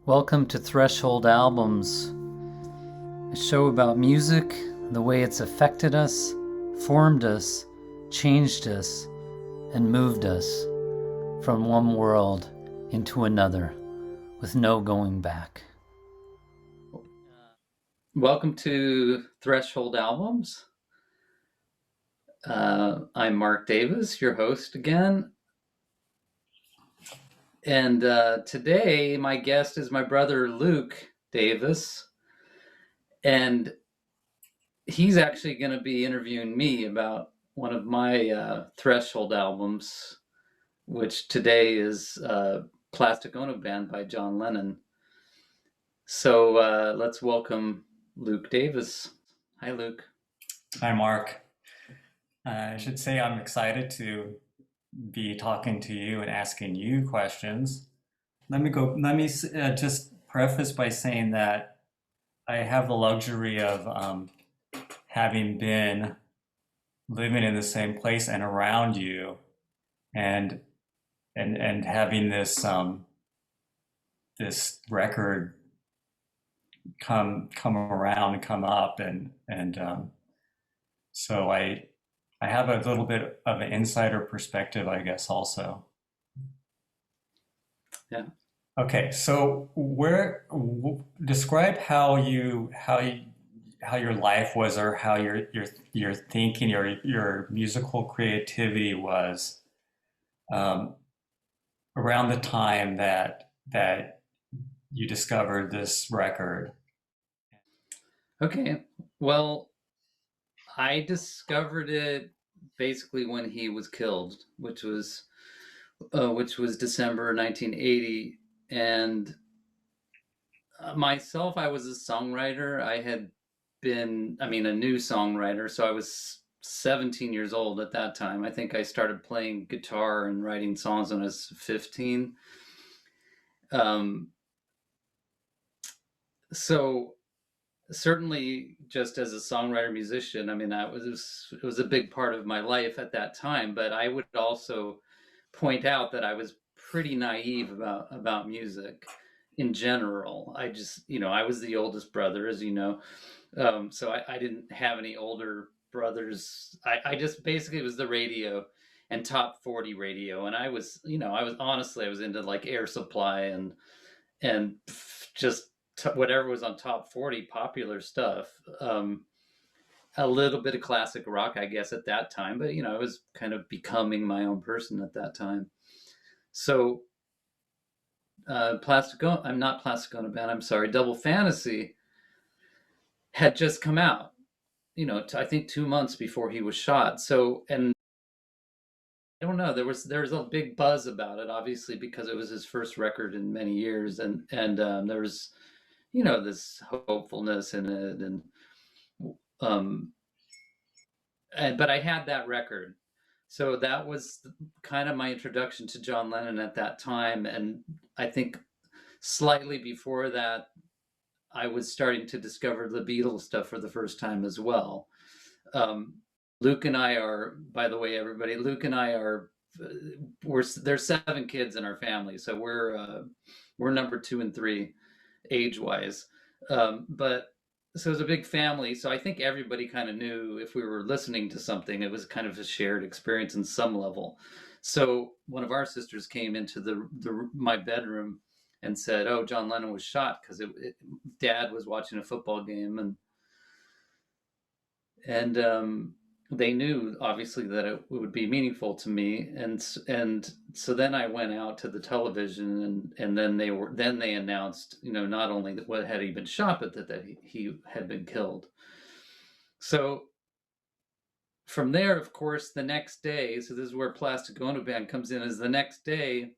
Welcome to Threshold Albums, a show about music, the way it's affected us, formed us, changed us, and moved us from one world into another with no going back. Welcome to Threshold Albums. I'm Mark Davis, your host again. And today my guest is my brother Luke Davis. And he's actually going to be interviewing me about one of my Threshold albums, which today is Plastic Ono Band by John Lennon. So let's welcome Luke Davis. Hi, Luke. Hi, Mark. I should say I'm excited to be talking to you and asking you questions. Let me just preface by saying that I have the luxury of having been living in the same place and around you, and having this record come around and come up, and so I have a little bit of an insider perspective, I guess, also. Yeah. Okay, so describe how your life was, or how your thinking, your musical creativity was, um, around the time that you discovered this record. Okay. Well, I discovered it basically when he was killed, which was December 1980, and myself, I was a songwriter. I had been, a new songwriter. So I was 17 years old at that time. I think I started playing guitar and writing songs when I was 15. Um, so certainly, just as a songwriter musician, it was a big part of my life at that time. But I would also point out that I was pretty naive about music in general. I was the oldest brother, as you know. So I didn't have any older brothers. I just basically, it was the radio and top 40 radio. And I was into like Air Supply and just whatever was on top 40 popular stuff. A little bit of classic rock, I guess, at that time, but I was kind of becoming my own person at that time. So I'm not Plastic Ono Band, I'm sorry, Double Fantasy had just come out, I think 2 months before he was shot. So, and I don't know, there was a big buzz about it, obviously, because it was his first record in many years, and there was, this hopefulness in it, um, but I had that record, so that was kind of my introduction to John Lennon at that time, and I think slightly before that, I was starting to discover the Beatles stuff for the first time as well. Um, Luke and I are, by the way, everybody. Luke and I are, there's 7 kids in our family, so we're number 2 and 3 age wise. But so it was a big family. So I think everybody kind of knew if we were listening to something, it was kind of a shared experience in some level. So one of our sisters came into my bedroom and said, "Oh, John Lennon was shot," because Dad was watching a football game, and they knew obviously that it would be meaningful to me, and so then I went out to the television, and then they announced, not only that what had he been shot, but that he had been killed. So from there, of course, the next day, so this is where Plastic Ono Band comes in, is the next day,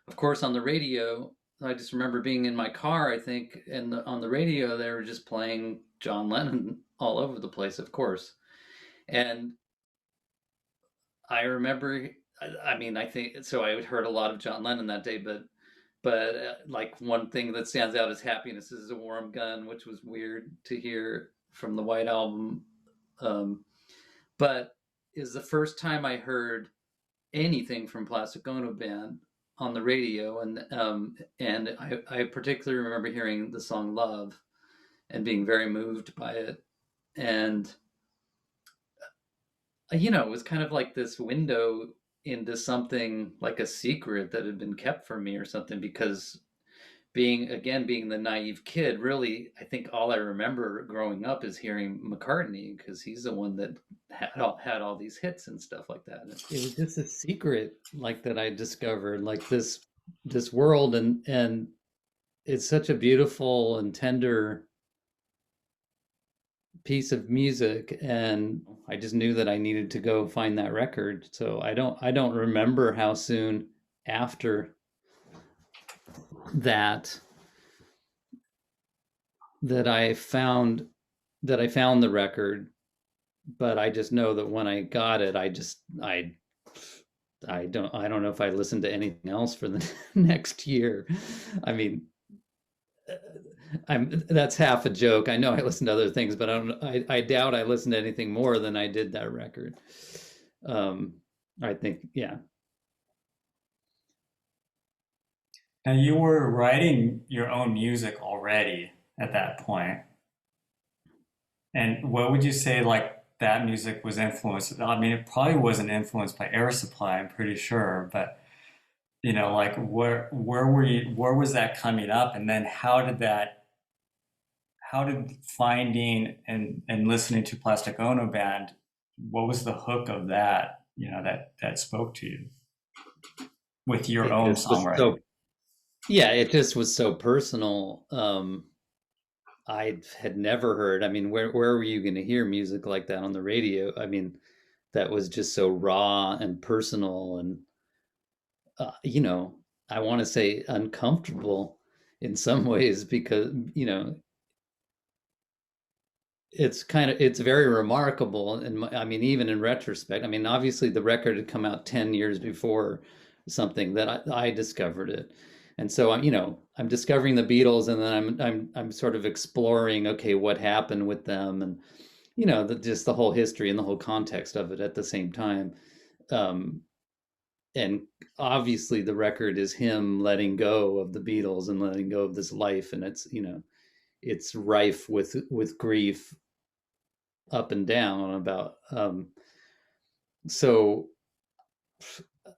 of course, on the radio. I just remember being in my car, I think, and on the radio they were just playing John Lennon all over the place, of course. And I remember, I think so. I heard a lot of John Lennon that day, but like one thing that stands out is "Happiness Is a Warm Gun," which was weird to hear from the White Album. But is the first time I heard anything from Plastic Ono Band on the radio, and I particularly remember hearing the song "Love" and being very moved by it. And it was kind of like this window into something like a secret that had been kept from me or something, because being the naive kid, really, I think all I remember growing up is hearing McCartney, because he's the one that had all these hits and stuff like that. It was just a secret like that I discovered, like this world, and it's such a beautiful and tender piece of music, and I just knew that I needed to go find that record. So I don't remember how soon after that that I found the record, but I just know that when I got it, I don't know if I listened to anything else for the next year. I mean, I'm that's half a joke. I know I listened to other things, but I doubt I listened to anything more than I did that record. Um, I think, yeah. Now you were writing your own music already at that point. And what would you say like that music was influenced? I mean, it probably wasn't influenced by Air Supply, I'm pretty sure, but like where was that coming up? And then how did finding and listening to Plastic Ono Band, what was the hook of that, that spoke to you with your It own just was so songwriting? Yeah, it just was so personal. I had never heard. I mean, where were you going to hear music like that on the radio? I mean, that was just so raw and personal, and uh, you know, I want to say uncomfortable in some ways, because it's very remarkable. And I mean, even in retrospect, I mean, obviously the record had come out 10 years before something that I discovered it. And so I'm discovering the Beatles, and then I'm sort of exploring, okay, what happened with them, and just the whole history and the whole context of it at the same time. um and obviously the record is him letting go of the Beatles and letting go of this life, and it's rife with grief up and down about. So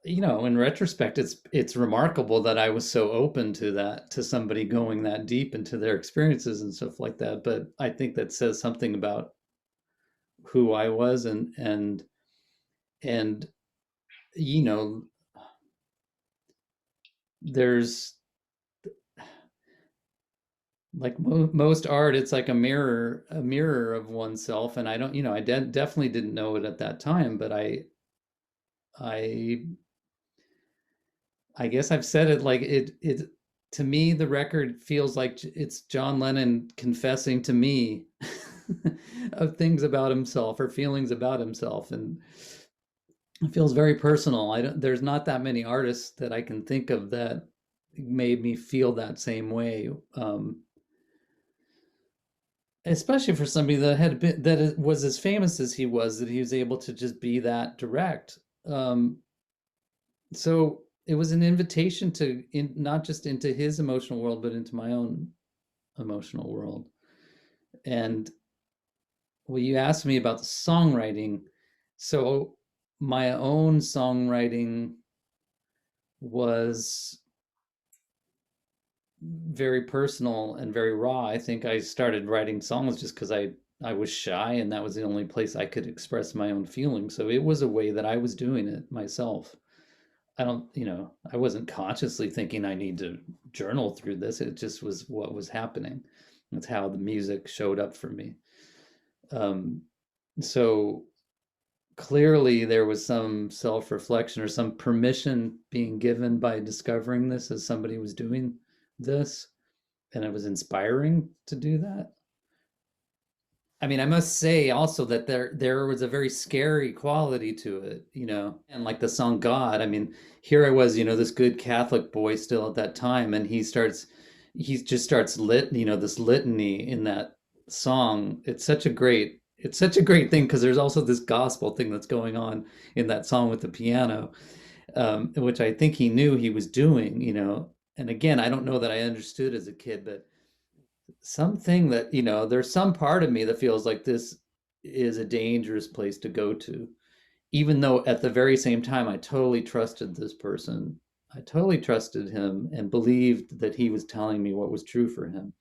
in retrospect, it's remarkable that I was so open to that, to somebody going that deep into their experiences and stuff like that. But I think that says something about who I was, and you know there's like most art, it's like a mirror of oneself. And I don't you know I definitely didn't know it at that time, but I I guess I've said it, like it to me, the record feels like it's John Lennon confessing to me of things about himself or feelings about himself, and it feels very personal. I don't There's not that many artists that I can think of that made me feel that same way. Especially for somebody that was as famous as he was, that he was able to just be that direct. So it was an invitation not just into his emotional world, but into my own emotional world. And well, you asked me about the songwriting. So my own songwriting was very personal and very raw. I think I started writing songs just because I was shy, and that was the only place I could express my own feelings. So it was a way that I was doing it myself. I wasn't consciously thinking I need to journal through this. It just was what was happening. That's how the music showed up for me. Um, so clearly there was some self-reflection or some permission being given by discovering this as somebody was doing this, and it was inspiring to do that. I mean, I must say also that there was a very scary quality to it, and like the song God. I mean, here I was, this good Catholic boy still at that time, and he just starts this litany in that song. It's such a great thing, because there's also this gospel thing that's going on in that song with the piano. which I think he knew he was doing, you know. And again, I don't know that I understood as a kid, but something that, you know, there's some part of me that feels like this is a dangerous place to go to, even though at the very same time, I totally trusted this person. I totally trusted him and believed that he was telling me what was true for him.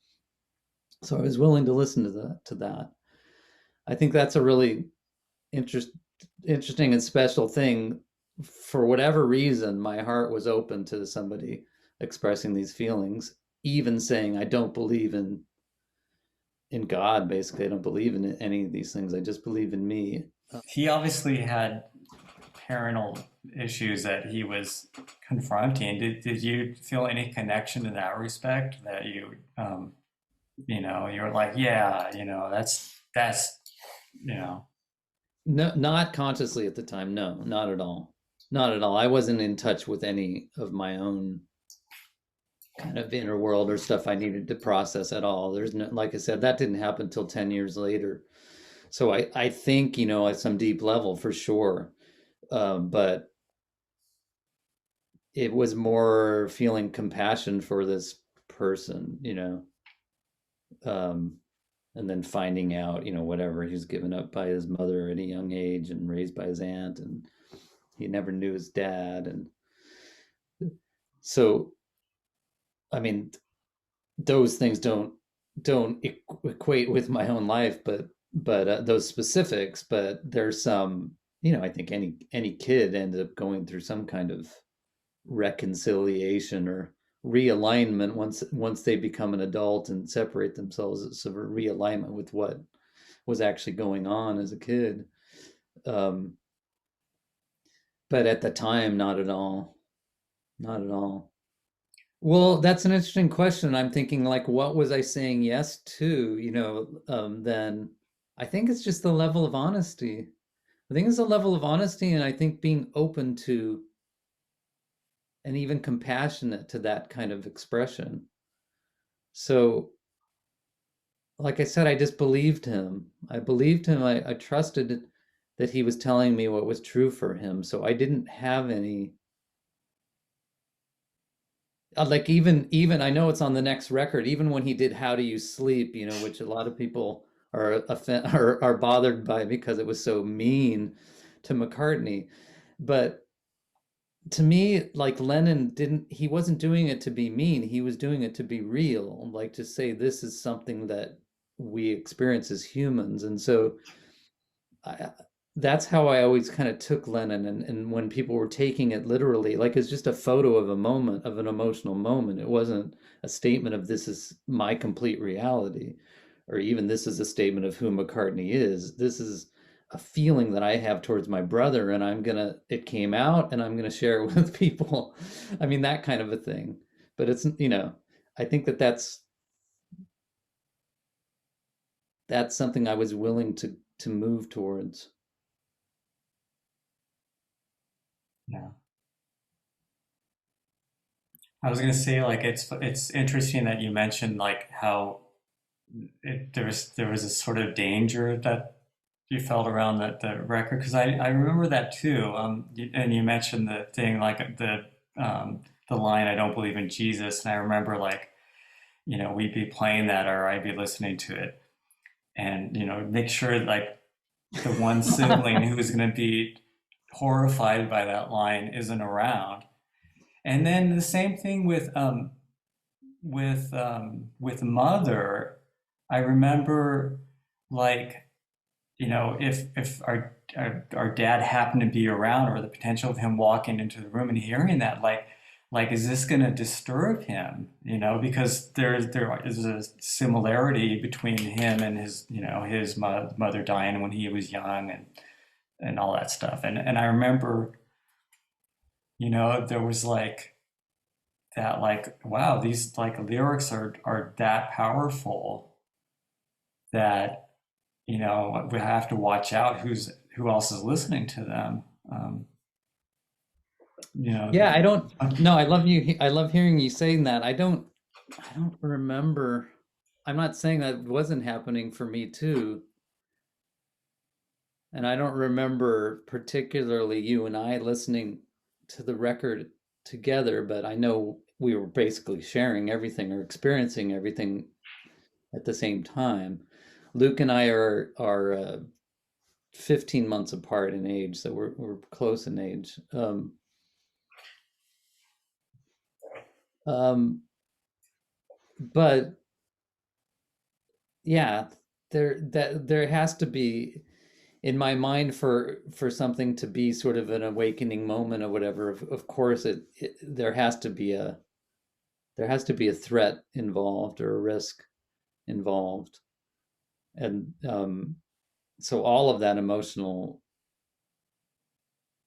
So I was willing to listen to that. I think that's a really interest, interesting and special thing. For whatever reason, my heart was open to somebody expressing these feelings, even saying I don't believe in God. Basically, I don't believe in any of these things. I just believe in me. He obviously had parental issues that he was confronting. Did you feel any connection in that respect that you were like, yeah, that's, you know, No, not consciously at the time. No, not at all. Not at all. I wasn't in touch with any of my own kind of inner world or stuff I needed to process at all. There's no, like I said, that didn't happen until 10 years later. So I think, you know, at some deep level for sure. But it was more feeling compassion for this person, you know, um, and then finding out, you know, whatever, he was given up by his mother at a young age and raised by his aunt, and he never knew his dad. And so, I mean, those things don't equate with my own life, but those specifics. But there's some, you know, I think any kid ends up going through some kind of reconciliation or realignment once they become an adult and separate themselves. It's a realignment with what was actually going on as a kid. Um, but at the time, not at all. Not at all. Well, that's an interesting question. I'm thinking like, what was I saying yes to? You know, then I think it's just the level of honesty. I think it's a level of honesty, and I think being open to and even compassionate to that kind of expression. So, like I said, I just believed him. I believed him. I trusted that he was telling me what was true for him. So I didn't have any like even I know it's on the next record, even when he did How Do You Sleep, you know, which a lot of people are bothered by because it was so mean to McCartney. But to me, like Lennon didn't he wasn't doing it to be mean, he was doing it to be real, like to say this is something that we experience as humans. And so I, that's how I always kind of took Lennon, and when people were taking it literally, like it's just a photo of a moment, of an emotional moment. It wasn't a statement of this is my complete reality, or even this is a statement of who McCartney is. This is a feeling that I have towards my brother, and it came out and I'm gonna share it with people. I mean, that kind of a thing. But it's, you know, I think that's something I was willing to move towards. yeah. I was gonna say like it's interesting that you mentioned like how there was a sort of danger that you felt around the record because I remember that too. And you mentioned the thing like the line "I don't believe in Jesus," and I remember like we'd be playing that or I'd be listening to it, and make sure like the one sibling who's going to be horrified by that line isn't around. And then the same thing with Mother. I remember like if our dad happened to be around or the potential of him walking into the room and hearing that like is this going to disturb him, because there is a similarity between him and his mother dying when he was young and all that stuff. And I remember there was like that, like, wow, these like lyrics are that powerful that we have to watch out who else is listening to them. You know, Yeah, I don't no, I love hearing you saying that. I don't remember. I'm not saying that wasn't happening for me too. And I don't remember particularly you and I listening to the record together, but I know we were basically sharing everything or experiencing everything at the same time. Luke and I are 15 months apart in age, so we're close in age. Um, but yeah, there has to be in my mind for something to be sort of an awakening moment or whatever. Of course, there has to be a threat involved or a risk involved, and so all of that emotional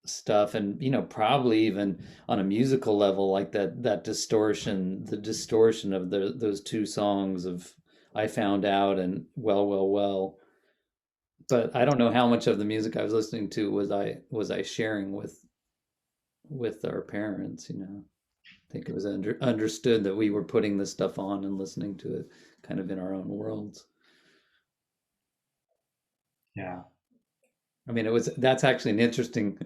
stuff, and probably even on a musical level, like that distortion, the distortion of those two songs of I Found Out and Well, Well, Well. But I don't know how much of the music I was listening to was I sharing with our parents. I think it was understood that we were putting this stuff on and listening to it kind of in our own worlds. Yeah. I mean, that's actually an interesting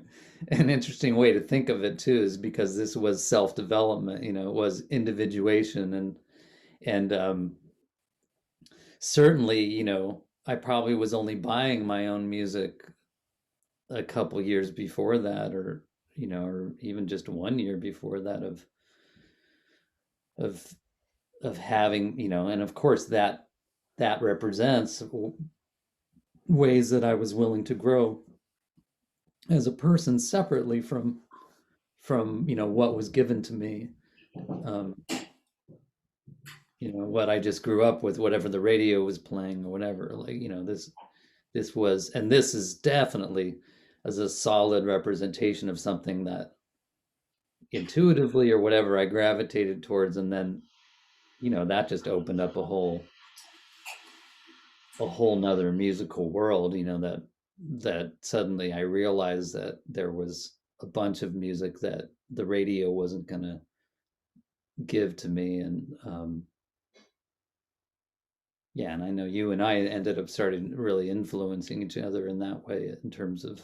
way to think of it too, is because this was self-development, it was individuation, and certainly, I probably was only buying my own music a couple years before that, or even just 1 year before that of of having, and of course that represents ways that I was willing to grow as a person separately from what was given to me, um, what I just grew up with, whatever the radio was playing or whatever. Like, this was, and this is definitely as a solid representation of something that intuitively or whatever I gravitated towards, and then that just opened up a whole nother musical world, that suddenly I realized that there was a bunch of music that the radio wasn't gonna give to me. And yeah, and I know you and I ended up starting really influencing each other in that way in terms of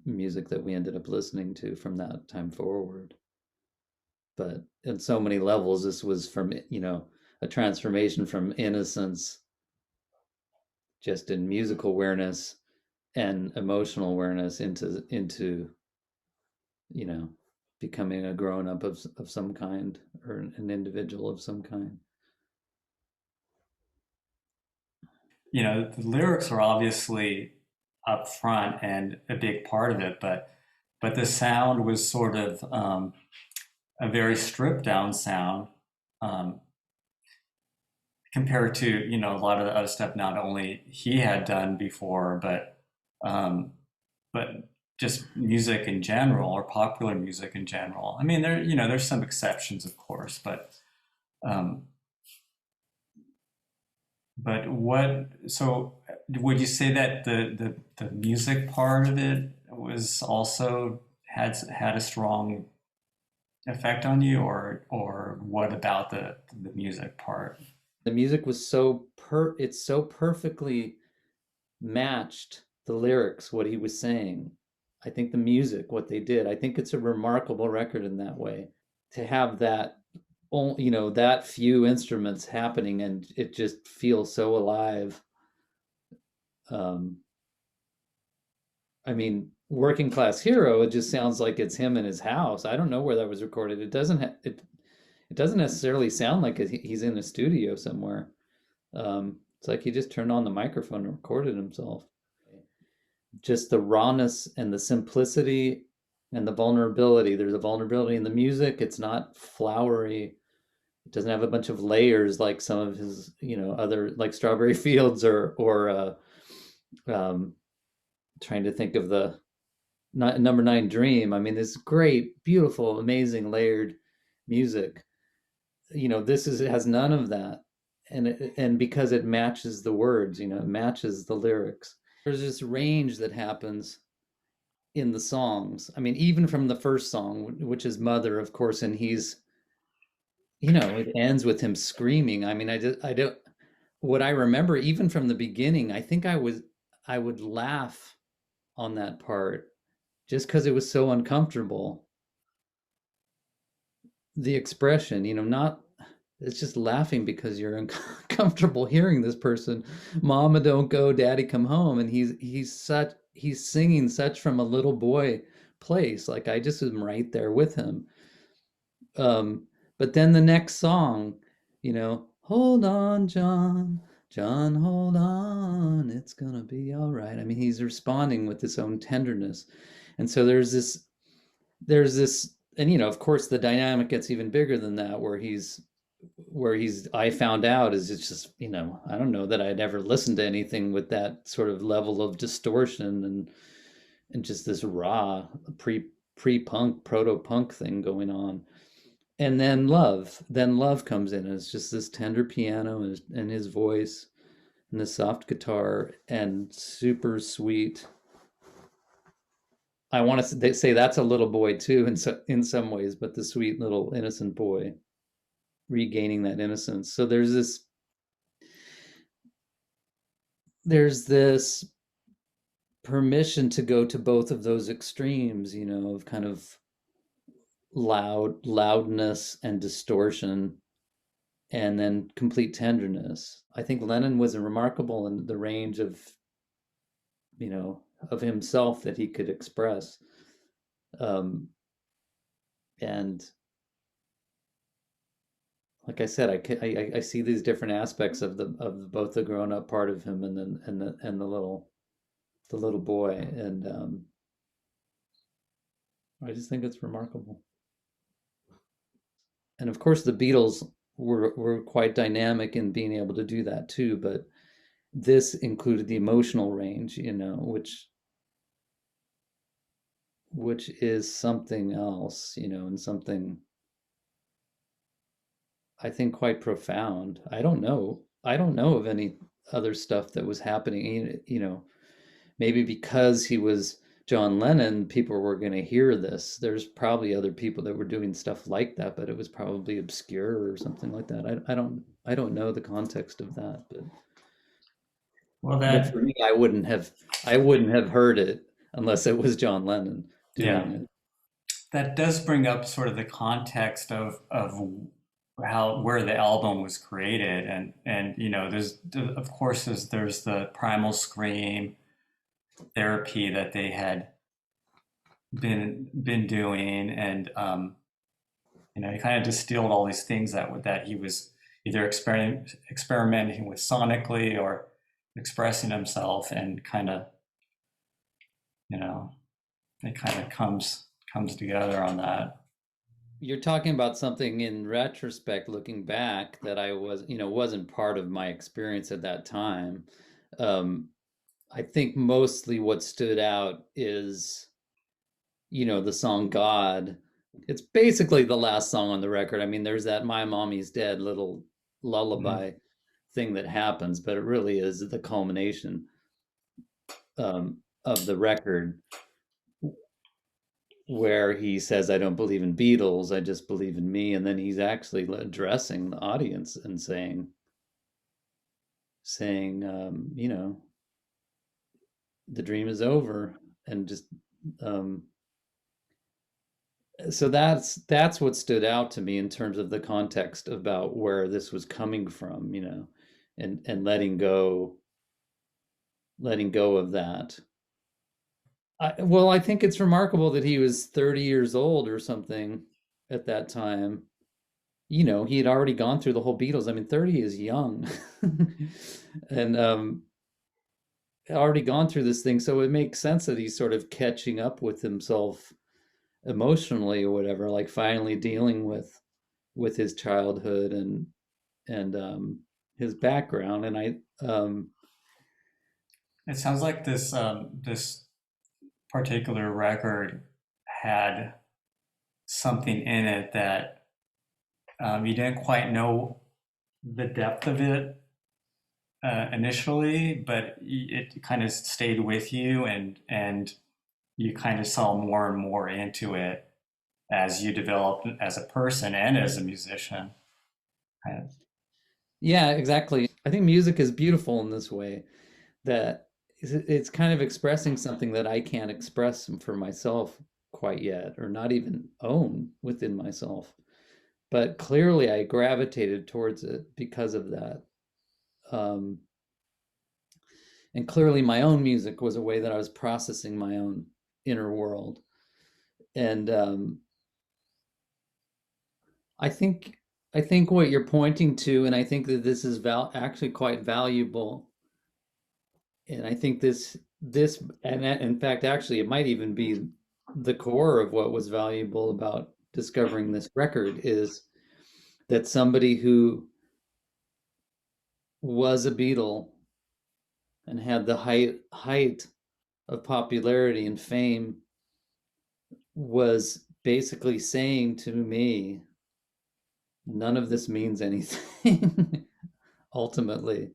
music that we ended up listening to from that time forward. But in so many levels, this was from, a transformation from innocence just in musical awareness and emotional awareness into you know becoming a grown up of some kind, or an individual of some kind. The lyrics are obviously up front and a big part of it, but the sound was sort of a very stripped down sound, um, compared to a lot of the other stuff not only he had done before, um, but just music in general, or popular music in general. I mean, there's some exceptions, of course, um, but what, so would you say that the music part of it was also had a strong effect on you, or what about the music part? The music was it's so perfectly matched the lyrics, what he was saying. I think the music, what they did, I think it's a remarkable record in that way, to have that few instruments happening, and it just feels so alive. um I mean, Working Class Hero, it just sounds like it's him in his house. I don't know where that was recorded. It doesn't necessarily sound like he's in a studio somewhere. It's like he just turned on the microphone and recorded himself. Just the rawness and the simplicity and the vulnerability. There's a vulnerability in the music. It's not flowery. It doesn't have a bunch of layers like some of his, other, like Strawberry Fields, or um, trying to think of the Number Nine Dream. I mean, this great, beautiful, amazing layered music. It has none of that, and because it matches the words, it matches the lyrics. There's this range that happens in the songs. I mean, even from the first song, which is Mother, of course, and it ends with him screaming. I mean, I don't, what I remember even from the beginning, I think I would laugh on that part, just because it was so uncomfortable, the expression, not it's just laughing because you're uncomfortable hearing this person, mama don't go, daddy come home, and he's singing such from a little boy place, like I just am right there with him. But then the next song, hold on, John, John, hold on, it's gonna be all right. I mean, he's responding with his own tenderness. And so there's this, and of course the dynamic gets even bigger than that, where he's I found out is it's just, I don't know that I'd ever listened to anything with that sort of level of distortion and just this raw pre-punk proto-punk thing going on. And then love comes in, and it's just this tender piano and his voice and the soft guitar and super sweet. I want to say that's a little boy too in some ways, but the sweet little innocent boy regaining that innocence. So there's this permission to go to both of those extremes, of kind of loudness and distortion, and then complete tenderness. I think Lennon was remarkable in the range you know, of himself that he could express. Um, and like I said, I see these different aspects of both the grown up part of him and then and the little boy, and I just think it's remarkable. And of course, the Beatles were quite dynamic in being able to do that too, but this included the emotional range, which is something else, and something I think quite profound. I don't know of any other stuff that was happening, maybe because he was John Lennon, people were going to hear this. There's probably other people that were doing stuff like that, but it was probably obscure or something like that. I don't know the context of that, but Well, but for me, I wouldn't have heard it unless it was John Lennon yeah, doing it. that does bring up sort of the context of how where the album was created, and there's of course there's the primal scream therapy that they had been doing, and he kind of distilled all these things that he was either experimenting with sonically or expressing himself, and kind of you know it kind of comes together on that. You're talking about something in retrospect, looking back, that wasn't part of my experience at that time. Um, I think mostly what stood out is, the song God. It's basically the last song on the record. I mean, there's that My Mommy's Dead little Mhm. lullaby thing that happens, but it really is the culmination of the record, where he says, I don't believe in Beatles, I just believe in me. And then he's actually addressing the audience and saying, the dream is over. And just, um, so that's what stood out to me in terms of the context about where this was coming from, and letting go of that. Well, I think it's remarkable that he was 30 years old or something at that time. He had already gone through the whole Beatles. I mean, 30 is young. And already gone through this thing, so it makes sense that he's sort of catching up with himself emotionally or whatever, like finally dealing with his childhood and his background. And It sounds like this particular record had something in it that you didn't quite know the depth of it initially, but it kind of stayed with you, and you kind of saw more and more into it as you developed as a person and as a musician. Kind of. yeah, exactly. I think music is beautiful in this way, that it's kind of expressing something that I can't express for myself quite yet, or not even own within myself. But clearly, I gravitated towards it because of that. Um, and clearly, my own music was a way that I was processing my own inner world. And I think I think what you're pointing to, and I think that this is actually quite valuable. And I think this and in fact, actually, it might even be the core of what was valuable about discovering this record is that somebody who was a Beatle and had the height of popularity and fame was basically saying to me, none of this means anything. Ultimately,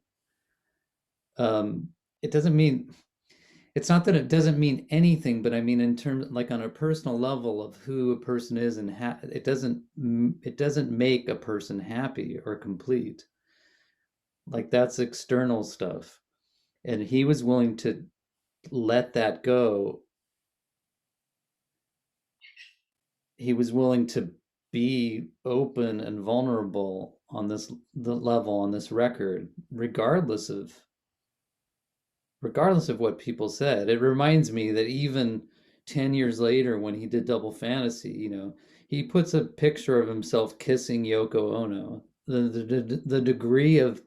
um, it doesn't mean it's not that it doesn't mean anything, but I mean in terms like on a personal level of who a person is and it doesn't make a person happy or complete. Like that's external stuff. And he was willing to let that go. He was willing to be open and vulnerable on the level on this record, regardless of what people said. It reminds me that even 10 years later, when he did Double Fantasy, he puts a picture of himself kissing Yoko Ono. The degree of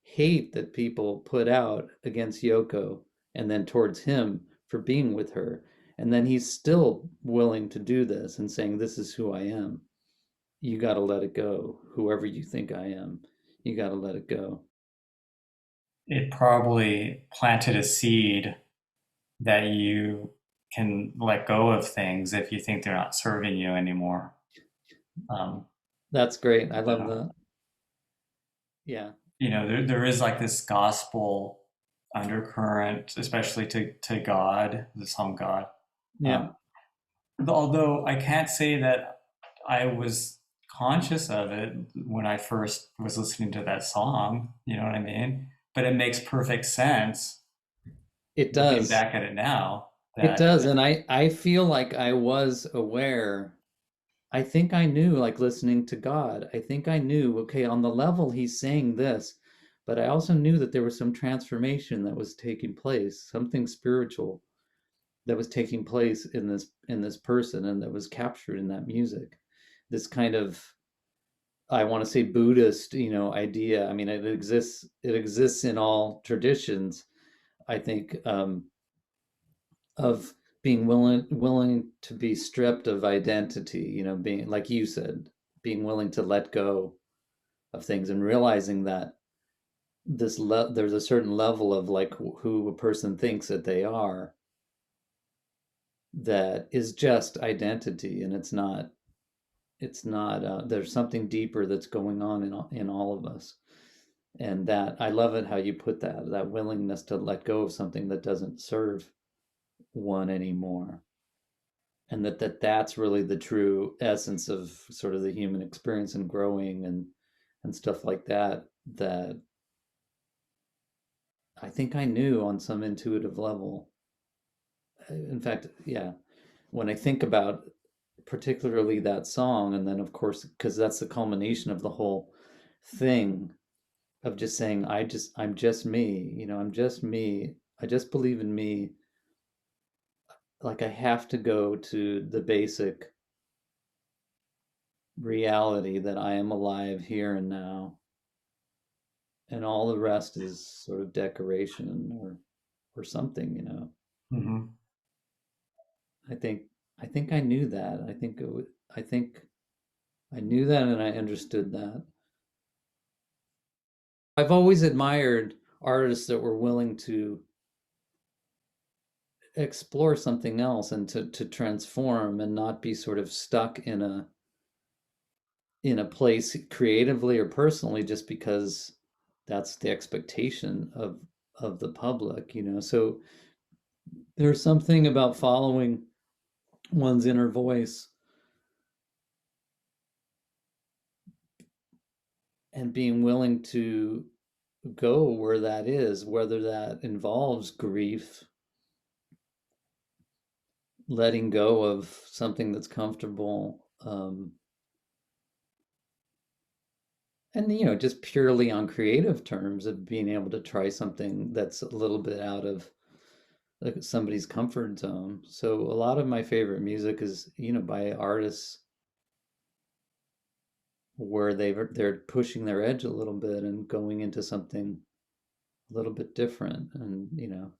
hate that people put out against Yoko and then towards him for being with her. And then he's still willing to do this and saying, this is who I am. You got to let it go. Whoever you think I am, you got to let it go. It probably planted a seed that you can let go of things if you think they're not serving you anymore. Um, That's great. I love uh, that. Yeah. there is like this gospel undercurrent, especially to God, the song God. Yeah. Um, although I can't say that I was conscious of it when I first was listening to that song, you know what I mean? But it makes perfect sense It looking does. back at it now It that, does. And I feel like I was aware. I think I knew, like listening to God, I think I knew, okay, on the level he's saying this, but I also knew that there was some transformation that was taking place, something spiritual that was taking place in this person and that was captured in that music. This kind of, I want to say Buddhist, idea. I mean, it exists in all traditions, I think, of being willing to be stripped of identity, being like you said, being willing to let go of things and realizing that there's a certain level of like who a person thinks that they are that is just identity, and it's not there's something deeper that's going on in all of us. And that I love it how you put that willingness to let go of something that doesn't serve one anymore, and that's really the true essence of sort of the human experience and growing and stuff like that, that I think I knew on some intuitive level. In fact, yeah, when I think about particularly that song, and then of course because that's the culmination of the whole thing, of just saying I'm just me, I'm just me, I just believe in me. Like I have to go to the basic reality that I am alive here and now, and all the rest is sort of decoration or something, mhm. I think I knew that. I think I knew that and I understood that. I've always admired artists that were willing to explore something else and to transform and not be sort of stuck in a place creatively or personally just because that's the expectation of the public, so there's something about following one's inner voice and being willing to go where that is, whether that involves grief, letting go of something that's comfortable, and just purely on creative terms of being able to try something that's a little bit out of like somebody's comfort zone. So a lot of my favorite music is, by artists where they're pushing their edge a little bit and going into something a little bit different. And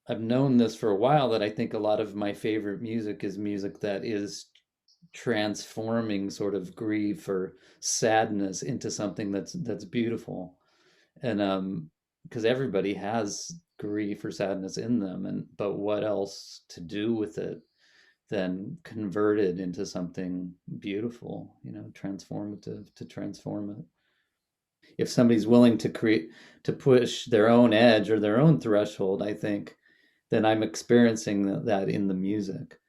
I've known this for a while, that I think a lot of my favorite music is music that is transforming sort of grief or sadness into something that's beautiful. And because everybody has grief or sadness in them, and but what else to do with it than convert it into something beautiful, transformative, to transform it. If somebody's willing to push their own edge or their own threshold, I think then I'm experiencing that in the music.